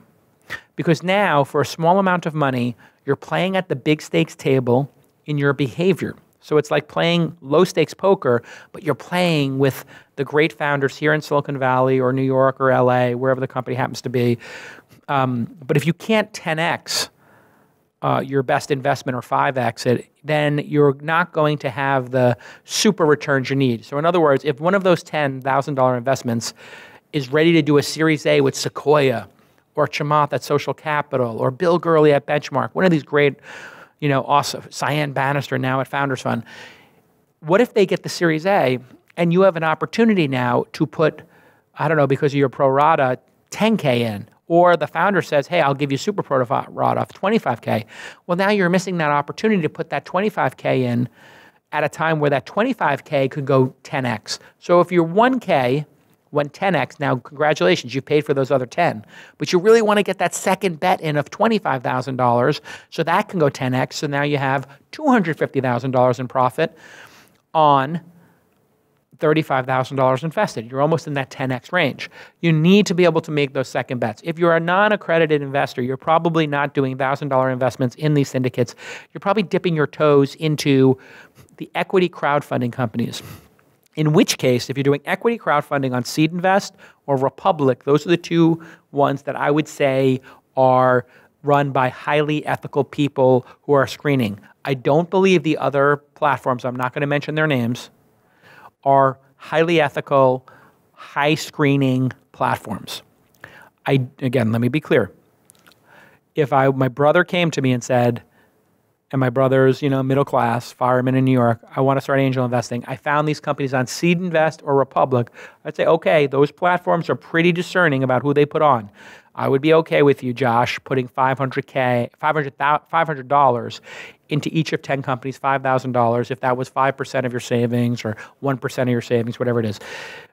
Because now, for a small amount of money, You're playing at the big stakes table in your behavior. So it's like playing low stakes poker, but you're playing with the great founders here in Silicon Valley or New York or LA, wherever the company happens to be. But if you can't 10x your best investment or 5x it, then you're not going to have the super returns you need. So in other words, if one of those $10,000 investments is ready to do a Series A with Sequoia or Chamath at Social Capital or Bill Gurley at Benchmark, one of these great, awesome, Cyan Bannister now at Founders Fund, what if they get the Series A and you have an opportunity now to put, I don't know, because of your pro rata, 10K in? Or the founder says, hey, I'll give you super pro rata of 25K. Well, now you're missing that opportunity to put that 25K in at a time where that 25K could go 10X. So if you're 1K went 10X, now congratulations, you paid for those other 10. But you really want to get that second bet in of $25,000 so that can go 10X. So now you have $250,000 in profit on $35,000 invested. You're almost in that 10X range. You need to be able to make those second bets. If you're a non-accredited investor, you're probably not doing $1,000 investments in these syndicates. You're probably dipping your toes into the equity crowdfunding companies. In which case, if you're doing equity crowdfunding on Seed Invest or Republic, those are the two ones that I would say are run by highly ethical people who are screening. I don't believe the other platforms, I'm not going to mention their names, are highly ethical, high screening platforms. Again, let me be clear. If my brother came to me and said, and my brother's, middle class, fireman in New York, I want to start angel investing. I found these companies on Seed Invest or Republic. I'd say, okay, those platforms are pretty discerning about who they put on. I would be okay with you, Josh, putting $500 into each of 10 companies, $5,000, if that was 5% of your savings or 1% of your savings, whatever it is.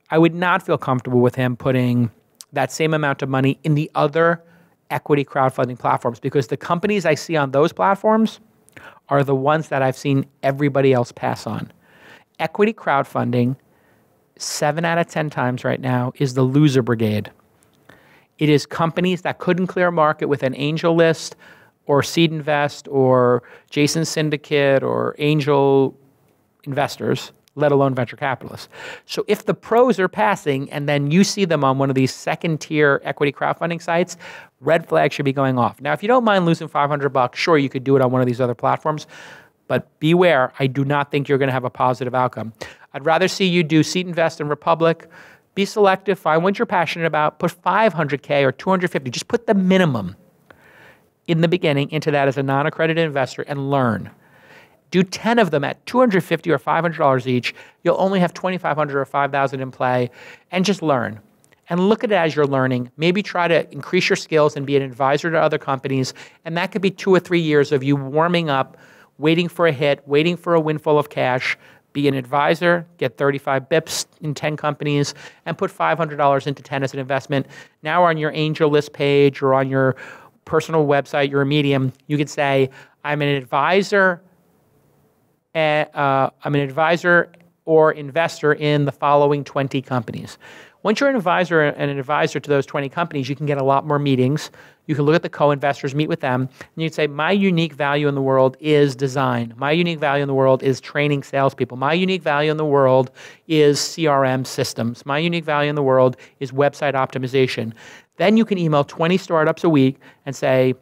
I would not feel comfortable with him putting that same amount of money in the other equity crowdfunding platforms because the companies I see on those platforms are the ones that I've seen everybody else pass on. Equity crowdfunding, 7 out of 10 times right now, is the loser brigade. It is companies that couldn't clear market with an angel list or Seed Invest or Jason Syndicate or angel investors, let alone venture capitalists. So if the pros are passing and then you see them on one of these second-tier equity crowdfunding sites, red flag should be going off. Now, if you don't mind losing $500, sure, you could do it on one of these other platforms, but beware, I do not think you're going to have a positive outcome. I'd rather see you do Seed Invest and Republic. Be selective, find what you're passionate about, put $500K or $250, just put the minimum in the beginning into that as a non-accredited investor and learn. Do 10 of them at $250 or $500 each. You'll only have $2,500 or $5,000 in play, and just learn. And look at it as you're learning. Maybe try to increase your skills and be an advisor to other companies, and that could be 2 or 3 years of you warming up, waiting for a hit, waiting for a windfall of cash. Be an advisor, get 35 bips in 10 companies, and put $500 into 10 as an investment. Now on your angel list page or on your personal website, your Medium, you could say, I'm an advisor or investor in the following 20 companies. Once you're an advisor to those 20 companies, you can get a lot more meetings. You can look at the co-investors, meet with them, and you'd say, my unique value in the world is design. My unique value in the world is training salespeople. My unique value in the world is CRM systems. My unique value in the world is website optimization. Then you can email 20 startups a week and say,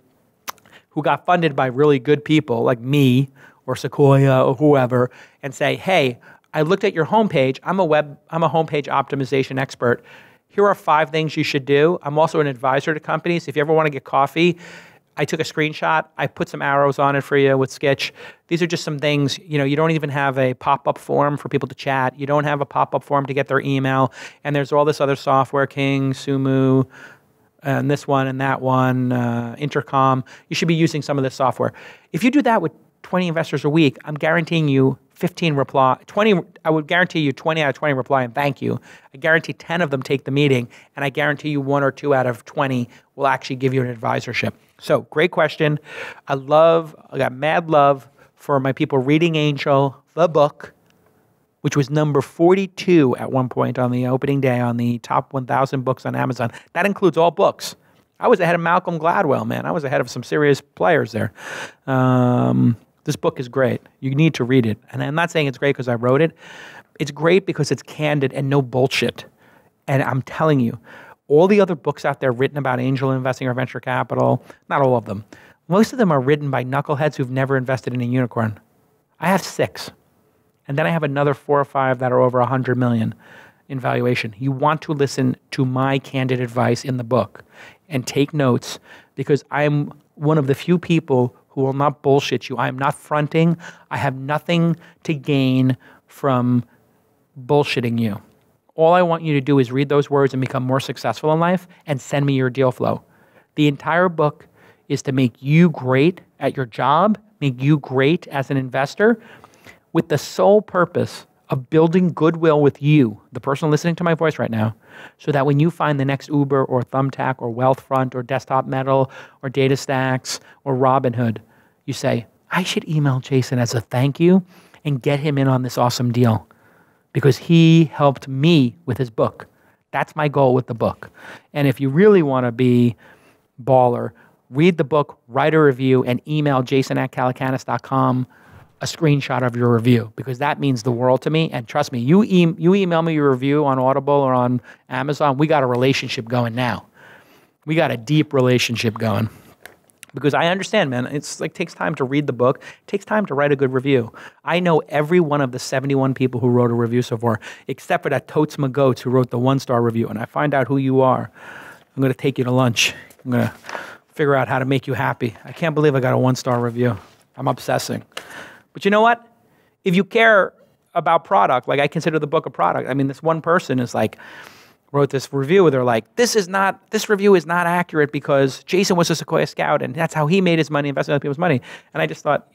who got funded by really good people like me or Sequoia or whoever, and say, hey, I looked at your homepage. I'm a homepage optimization expert. Here are 5 things you should do. I'm also an advisor to companies. If you ever want to get coffee, I took a screenshot. I put some arrows on it for you with Sketch. These are just some things, you don't even have a pop-up form for people to chat. You don't have a pop-up form to get their email. And there's all this other software, King, Sumu, and this one and that one, Intercom. You should be using some of this software. If you do that with 20 investors a week, I'm guaranteeing you 20, I would guarantee you 20 out of 20 reply and thank you. I guarantee 10 of them take the meeting, and I guarantee you 1 or 2 out of 20 will actually give you an advisorship. So great question. I got mad love for my people reading Angel, the book, which was number 42 at one point on the opening day on the top 1,000 books on Amazon. That includes all books. I was ahead of Malcolm Gladwell, man. I was ahead of some serious players there. This book is great. You need to read it. And I'm not saying it's great because I wrote it. It's great because it's candid and no bullshit. And I'm telling you, all the other books out there written about angel investing or venture capital, not all of them, most of them are written by knuckleheads who've never invested in a unicorn. I have 6. And then I have another 4 or 5 that are over 100 million in valuation. You want to listen to my candid advice in the book and take notes, because I'm one of the few people who will not bullshit you. I am not fronting. I have nothing to gain from bullshitting you. All I want you to do is read those words and become more successful in life and send me your deal flow. The entire book is to make you great at your job, make you great as an investor, with the sole purpose of building goodwill with you, the person listening to my voice right now, so that when you find the next Uber or Thumbtack or Wealthfront or Desktop Metal or DataStax or Robinhood, you say, I should email Jason as a thank you and get him in on this awesome deal because he helped me with his book. That's my goal with the book. And if you really want to be baller, read the book, write a review, and email jason@calacanis.com a screenshot of your review, because that means the world to me. And trust me, you email me your review on Audible or on Amazon, we got a relationship going now. We got a deep relationship going. Because I understand, man, it's like takes time to read the book, it takes time to write a good review. I know every one of the 71 people who wrote a review so far, except for that Totes McGoats who wrote the 1-star review. And I find out who you are. I'm going to take you to lunch. I'm going to figure out how to make you happy. I can't believe I got a 1-star review. I'm obsessing. But you know what? If you care about product, like I consider the book a product. I mean, this one person is like, wrote this review where they're like, this review is not accurate because Jason was a Sequoia scout and that's how he made his money, investing other people's money. And I just thought,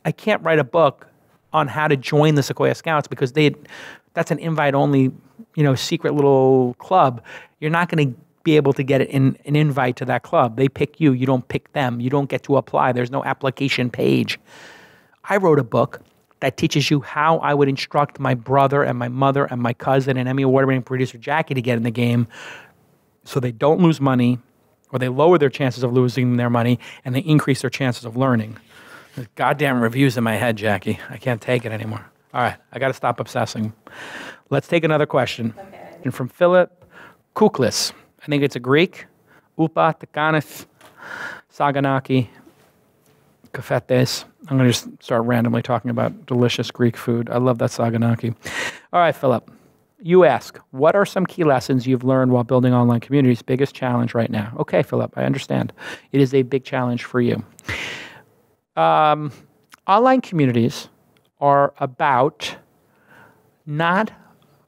I can't write a book on how to join the Sequoia Scouts because that's an invite-only, secret little club. You're not going to be able to get an invite to that club. They pick you. You don't pick them. You don't get to apply. There's no application page. I wrote a book that teaches you how I would instruct my brother and my mother and my cousin and Emmy Award-winning producer Jackie to get in the game so they don't lose money, or they lower their chances of losing their money, and they increase their chances of learning. There's goddamn reviews in my head, Jackie. I can't take it anymore. All right, I got to stop obsessing. Let's take another question. Okay. And from Philip Kouklis. I think it's a Greek. Upa, Takanis, Saganaki, Kafetes. I'm going to just start randomly talking about delicious Greek food. I love that Saganaki. All right, Philip. You ask, what are some key lessons you've learned while building online communities? Biggest challenge right now. Okay, Philip, I understand. It is a big challenge for you. Online communities are about not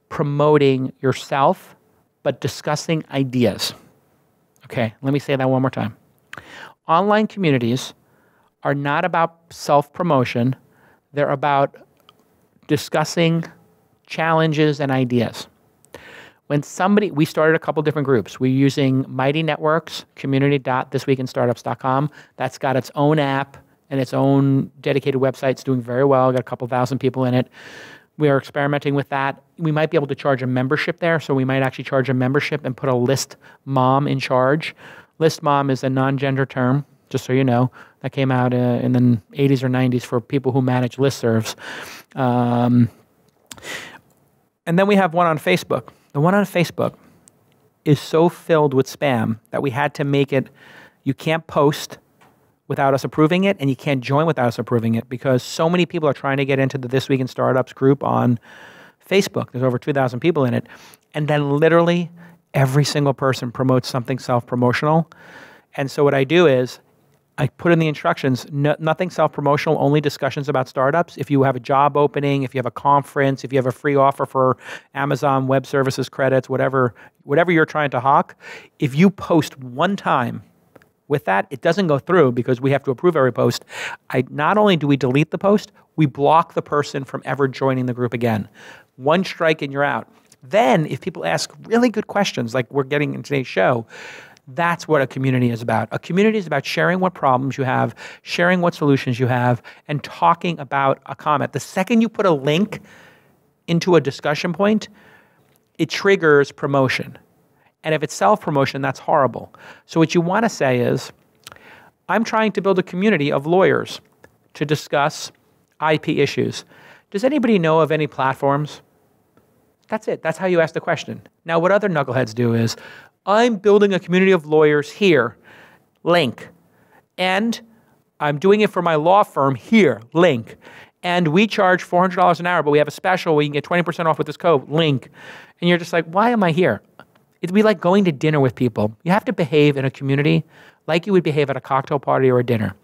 promoting yourself, but discussing ideas. Okay, let me say that one more time. Online communities are not about self-promotion. They're about discussing challenges and ideas. We started a couple different groups. We're using Mighty Networks, community.thisweekinstartups.com. That's got its own app and its own dedicated website. It's doing very well. Got a couple thousand people in it. We are experimenting with that. We might be able to charge a membership there, so we might actually charge a membership and put a list mom in charge. List mom is a non-gender term, just so you know. That came out in the 80s or 90s for people who manage listservs. And then we have one on Facebook. The one on Facebook is so filled with spam that we had to make it, you can't post without us approving it, and you can't join without us approving it, because so many people are trying to get into the This Week in Startups group on Facebook. There's over 2,000 people in it. And then literally every single person promotes something self-promotional. And so what I do is I put in the instructions, nothing self-promotional, only discussions about startups. If you have a job opening, if you have a conference, if you have a free offer for Amazon Web Services credits, whatever you're trying to hawk, if you post one time with that, it doesn't go through because we have to approve every post. Not only do we delete the post, we block the person from ever joining the group again. One strike and you're out. Then if people ask really good questions like we're getting in today's show, that's what a community is about. A community is about sharing what problems you have, sharing what solutions you have, and talking about a comment. The second you put a link into a discussion point, it triggers promotion. And if it's self-promotion, that's horrible. So what you want to say is, I'm trying to build a community of lawyers to discuss IP issues. Does anybody know of any platforms? That's it. That's how you ask the question. Now, what other knuckleheads do is, I'm building a community of lawyers here, link. And I'm doing it for my law firm here, link. And we charge $400 an hour, but we have a special where you can get 20% off with this code, link. And you're just like, why am I here? It'd be like going to dinner with people. You have to behave in a community like you would behave at a cocktail party or a dinner.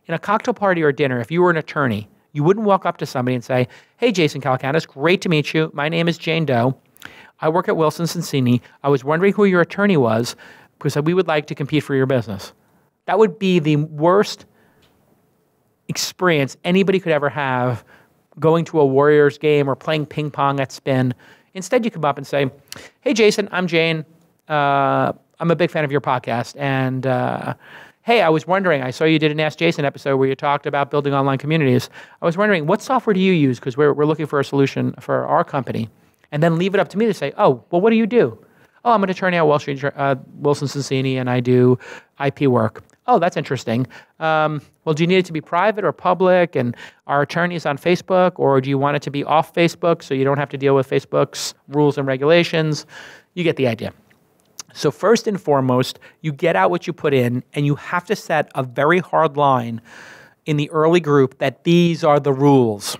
In a cocktail party or a dinner, if you were an attorney, you wouldn't walk up to somebody and say, hey, Jason Calacanis, great to meet you. My name is Jane Doe. I work at Wilson Sonsini. I was wondering who your attorney was because we would like to compete for your business. That would be the worst experience anybody could ever have going to a Warriors game or playing ping pong at Spin. Instead, you come up and say, hey, Jason, I'm Jane. I'm a big fan of your podcast. And hey, I was wondering, I saw you did an Ask Jason episode where you talked about building online communities. I was wondering, what software do you use? Because we're looking for a solution for our company. And then leave it up to me to say, oh, well, what do you do? Oh, I'm an attorney at Wilson Sonsini, and I do IP work. Oh, that's interesting. Well, do you need it to be private or public? And are attorneys on Facebook? Or do you want it to be off Facebook so you don't have to deal with Facebook's rules and regulations? You get the idea. So first and foremost, you get out what you put in, and you have to set a very hard line in the early group that these are the rules.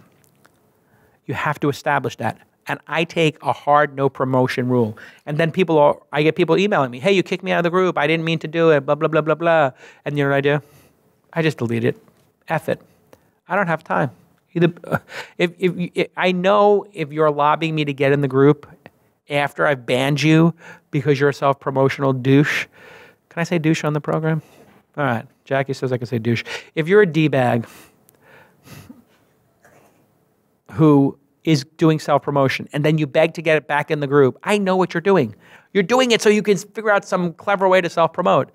You have to establish that. And I take a hard no promotion rule. And then I get people emailing me, hey, you kicked me out of the group. I didn't mean to do it, blah, blah, blah, blah, blah. And you know what I do? I just delete it. F it. I don't have time. I know if you're lobbying me to get in the group after I've banned you because you're a self-promotional douche. Can I say douche on the program? All right. Jackie says I can say douche. If you're a D-bag who is doing self-promotion, and then you beg to get it back in the group, I know what you're doing. You're doing it so you can figure out some clever way to self-promote.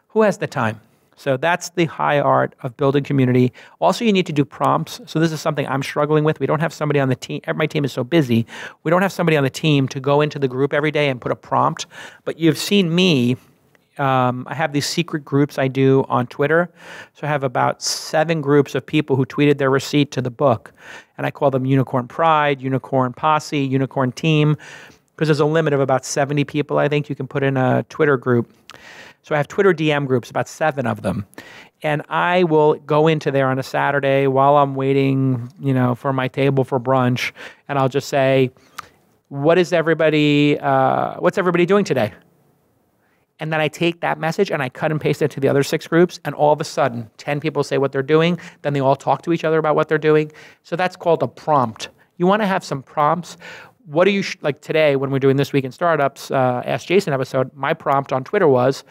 Who has the time? So that's the high art of building community. Also, you need to do prompts. So this is something I'm struggling with. We don't have somebody on the team. My team is so busy. We don't have somebody on the team to go into the group every day and put a prompt. But you've seen me. I have these secret groups I do on Twitter. So I have about 7 groups of people who tweeted their receipt to the book. And I call them Unicorn Pride, Unicorn Posse, Unicorn Team, because there's a limit of about 70 people, I think, you can put in a Twitter group. So I have Twitter DM groups, about 7 of them. And I will go into there on a Saturday while I'm waiting, for my table for brunch. And I'll just say, what's everybody doing today? And then I take that message and I cut and paste it to the other 6 groups. And all of a sudden, 10 people say what they're doing. Then they all talk to each other about what they're doing. So that's called a prompt. You want to have some prompts. What do you, like today when we're doing This Week in Startups, Ask Jason episode, my prompt on Twitter was,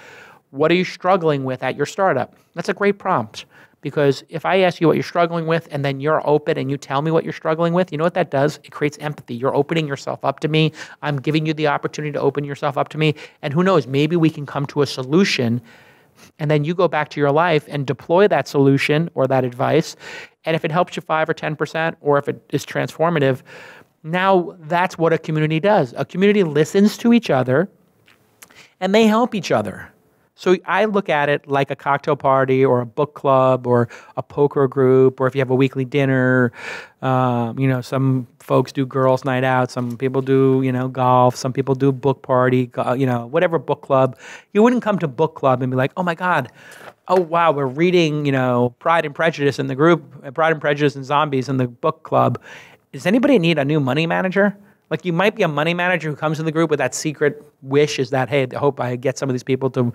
what are you struggling with at your startup? That's a great prompt. Because if I ask you what you're struggling with and then you're open and you tell me what you're struggling with, you know what that does? It creates empathy. You're opening yourself up to me. I'm giving you the opportunity to open yourself up to me. And who knows, maybe we can come to a solution and then you go back to your life and deploy that solution or that advice. And if it helps you 5 or 10% or if it is transformative, now that's what a community does. A community listens to each other and they help each other. So I look at it like a cocktail party or a book club or a poker group, or if you have a weekly dinner, some folks do girls' night out, some people do, golf, some people do book party, whatever book club. You wouldn't come to book club and be like, oh my God, oh wow, we're reading, Pride and Prejudice in the group, Pride and Prejudice and Zombies in the book club. Does anybody need a new money manager? Like you might be a money manager who comes to the group with that secret wish is that, hey, I hope I get some of these people to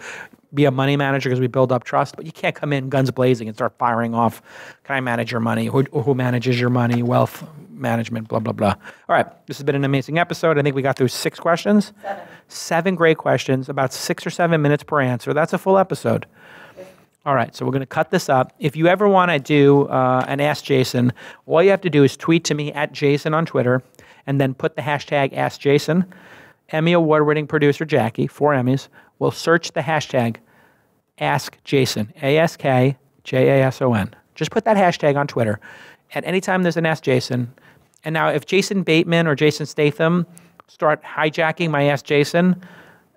be a money manager because we build up trust. But you can't come in guns blazing and start firing off, can I manage your money? Who manages your money? Wealth management, blah, blah, blah. All right, this has been an amazing episode. I think we got through 6 questions. 7 great questions, about 6 or 7 minutes per answer. That's a full episode. All right, so we're going to cut this up. If you ever want to do an Ask Jason, all you have to do is tweet to me at Jason on Twitter, and then put the hashtag AskJason. Emmy award-winning producer Jackie, 4 Emmys, will search the hashtag AskJason, AskJason. Just put that hashtag on Twitter. At any time there's an Ask Jason. And now if Jason Bateman or Jason Statham start hijacking my Ask Jason,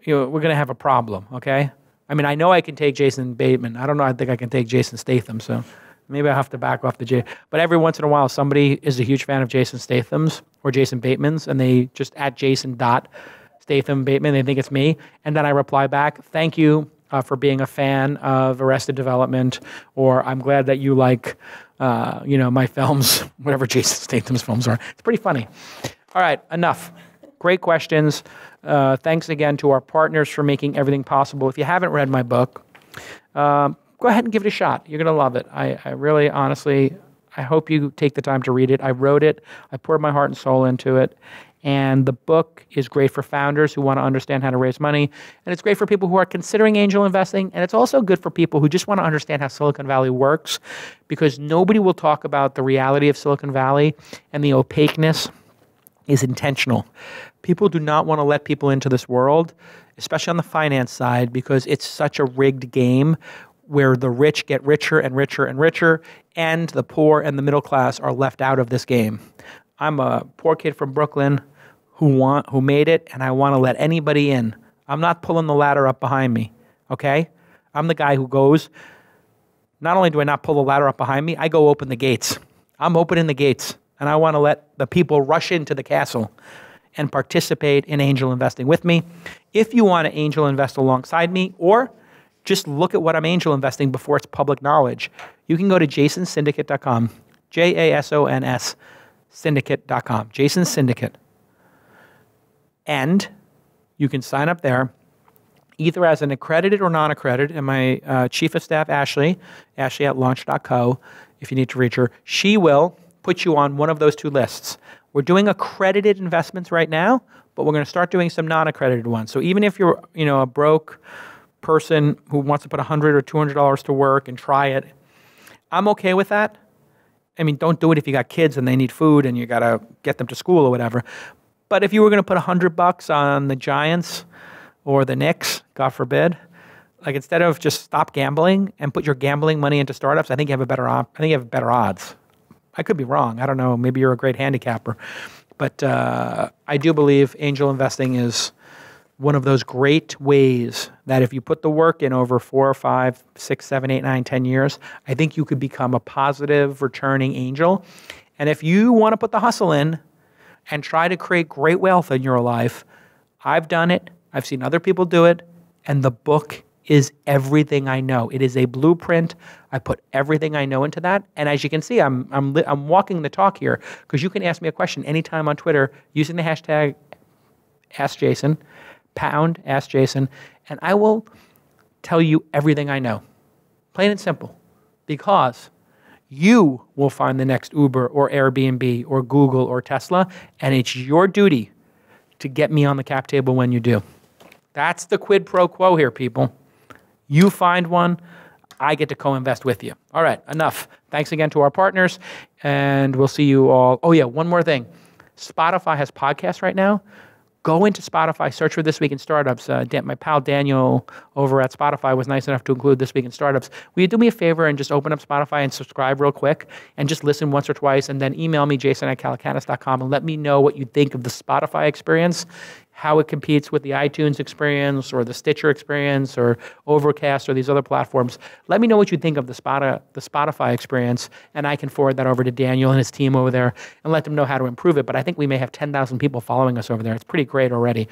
we're going to have a problem, okay? I mean, I know I can take Jason Bateman. I don't know. I think I can take Jason Statham, so maybe I'll have to back off the J. But every once in a while, somebody is a huge fan of Jason Statham's or Jason Bateman's, and they just at Jason.Statham Bateman, they think it's me. And then I reply back, thank you for being a fan of Arrested Development, or I'm glad that you like, my films, whatever Jason Statham's films are. It's pretty funny. All right, enough. Great questions. Thanks again to our partners for making everything possible. If you haven't read my book, go ahead and give it a shot. You're going to love it. I really, honestly, I hope you take the time to read it. I wrote it. I poured my heart and soul into it. And the book is great for founders who want to understand how to raise money. And it's great for people who are considering angel investing. And it's also good for people who just want to understand how Silicon Valley works, because nobody will talk about the reality of Silicon Valley, and the opaqueness is intentional. People do not want to let people into this world, especially on the finance side, because it's such a rigged game where the rich get richer and richer and richer, and the poor and the middle class are left out of this game. I'm a poor kid from Brooklyn who made it, and I want to let anybody in. I'm not pulling the ladder up behind me, okay? I'm the guy who goes, not only do I not pull the ladder up behind me, I go open the gates. I'm opening the gates, and I want to let the people rush into the castle and participate in angel investing with me. If you want to angel invest alongside me, or just look at what I'm angel investing before it's public knowledge, you can go to jasonsyndicate.com, JASONS syndicate.com, Jason Syndicate. And you can sign up there either as an accredited or non-accredited. And my chief of staff, Ashley at launch.co, if you need to reach her, she will put you on one of those two lists. We're doing accredited investments right now, but we're going to start doing some non-accredited ones. So even if you're a broke person who wants to put $100 or $200 to work and try it, I'm okay with that. I mean, don't do it if you got kids and they need food and you got to get them to school or whatever. But if you were going to put $100 on the Giants or the Knicks, God forbid, like instead of just stop gambling and put your gambling money into startups, I think you have better odds. I could be wrong. I don't know. Maybe you're a great handicapper. But I do believe angel investing is one of those great ways that if you put the work in over 4 or 5, 6, 7, 8, 9, 10 years, I think you could become a positive returning angel. And if you want to put the hustle in and try to create great wealth in your life, I've done it. I've seen other people do it. And the book is everything I know. It is a blueprint. I put everything I know into that. And as you can see, I'm walking the talk here, because you can ask me a question anytime on Twitter using the hashtag AskJason. Ask Jason, and I will tell you everything I know. Plain and simple. Because you will find the next Uber or Airbnb or Google or Tesla, and it's your duty to get me on the cap table when you do. That's the quid pro quo here, people. You find one, I get to co-invest with you. All right, enough. Thanks again to our partners, and we'll see you all. Oh yeah, one more thing. Spotify has podcasts right now. Go into Spotify, search for This Week in Startups. My pal Daniel over at Spotify was nice enough to include This Week in Startups. Will you do me a favor and just open up Spotify and subscribe real quick and just listen once or twice, and then email me, jason@calacanis.com, and let me know what you think of the Spotify experience, how it competes with the iTunes experience or the Stitcher experience or Overcast or these other platforms. Let me know what you think of the Spotify experience, and I can forward that over to Daniel and his team over there and let them know how to improve it. But I think we may have 10,000 people following us over there. It's pretty great already.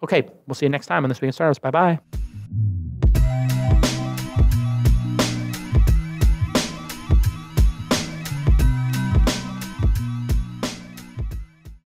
Okay, we'll see you next time on This Week in Startups. Bye-bye.